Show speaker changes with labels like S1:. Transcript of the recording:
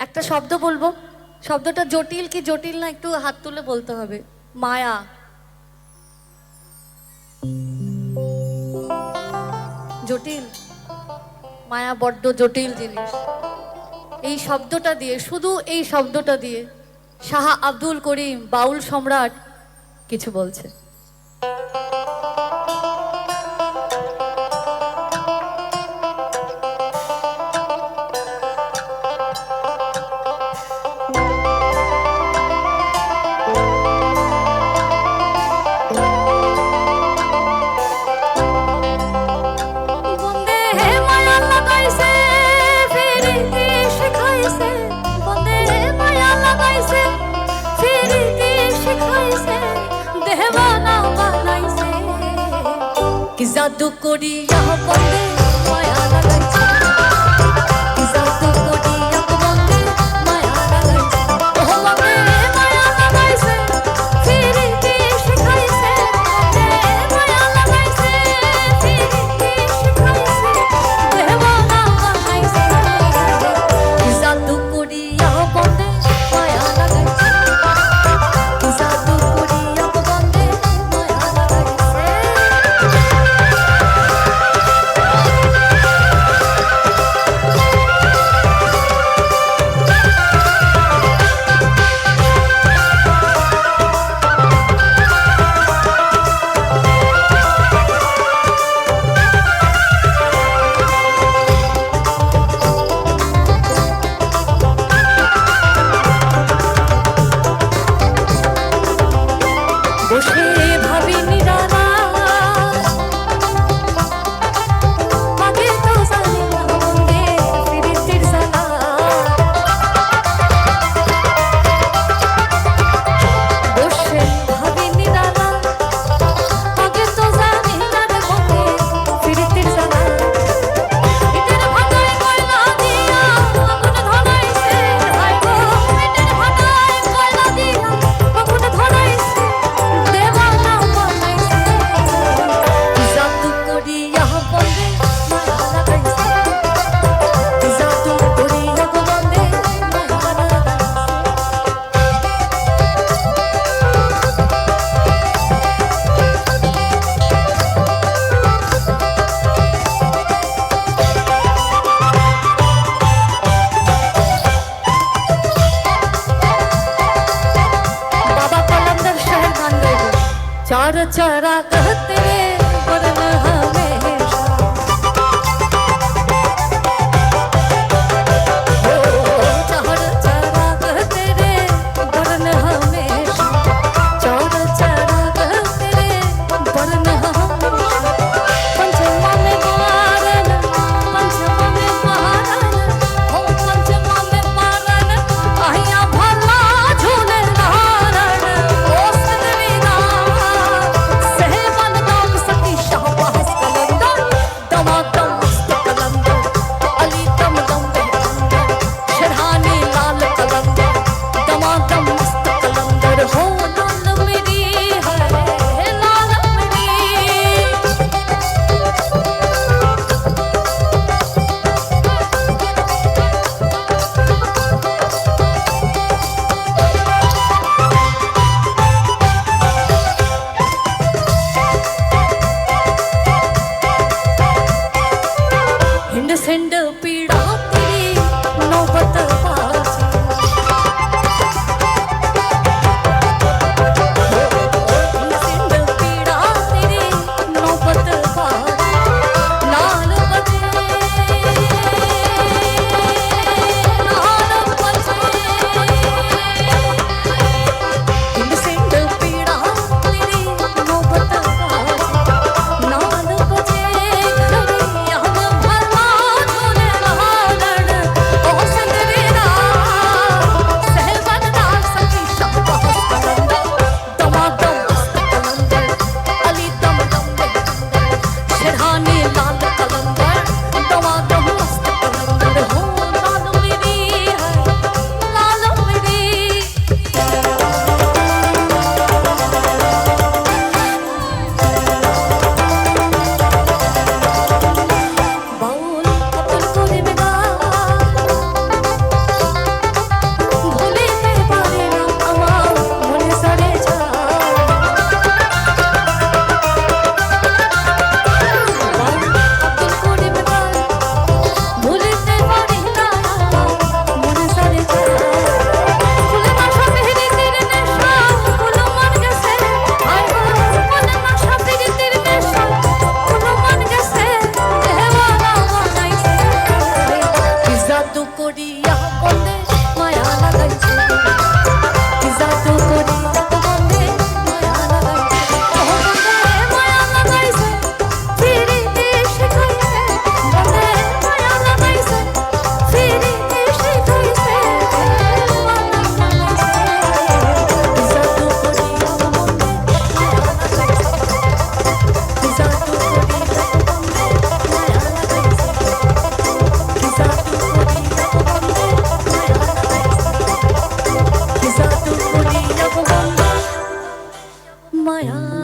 S1: একটা শব্দ বলবো, শব্দটা জটিল কি জটিল না একটু হাত তুলে বলতে হবে। মায়া। জটিল? মায়া বড্ড জটিল জিনিস। এই শব্দটা দিয়ে, শুধু এই শব্দটা দিয়ে শাহ আব্দুল করিম বাউল সম্রাট কিছু বলছে। जादू कोरिया बंदे माया लगाइছে কি জাদু কোরিয়া বंदे মায়া লাগাইছে ও বंदे মায়া লাগাইছে ফিরিতে শিখাইছে বंदे মায়া লাগাইছে ফিরিতে শিখাইছে দেওয়ানা বানাইছে কি জাদু কোরিয়া বंदे মায়া লাগাইছে কি জাদু কোরিয়া বंदे মায়া লাগাইছে। বসে ভাবি নিরালা আগে তো জানি না বন্দে ফিরিতির জানা বসে ভাবি নিরালা আগে তো জানি না রে বন্দে ফিরিতির জানা ইটের ভাটায় কয়লা দিয়া আগুন ধরাইছে হায় গো ইটের ভাটায় কয়লা দিয়া আগুন ধরাইছে দেওয়ানা বানাইছে কি জাদু কোরিয়া বंदे মায়া লাগাইছে কি জাদু কোরিয়া বंदे মায়া लागाइছে। बाबा कलंदर शहर गान गाइबो चार चारा कहते रे वरन हमेशा हो चार चारा कहते रे वरन हमेशा चार चारा कहते रे वरन हमेशा पंचमा में मारन हो पंचमा में मारन आहिया भला झूले नारन ओस्त विदा सेवन করিয়া বন্দে মায়া লাগাইছে কি জাদু করিয়া বন্দে মায়া লাগাইছে ও বন্দে মায়া লাগাইছে ফিরিতে শিখাইছে বন্দে মায়া লাগাইছে ফিরিতে শিখাইছে মায়া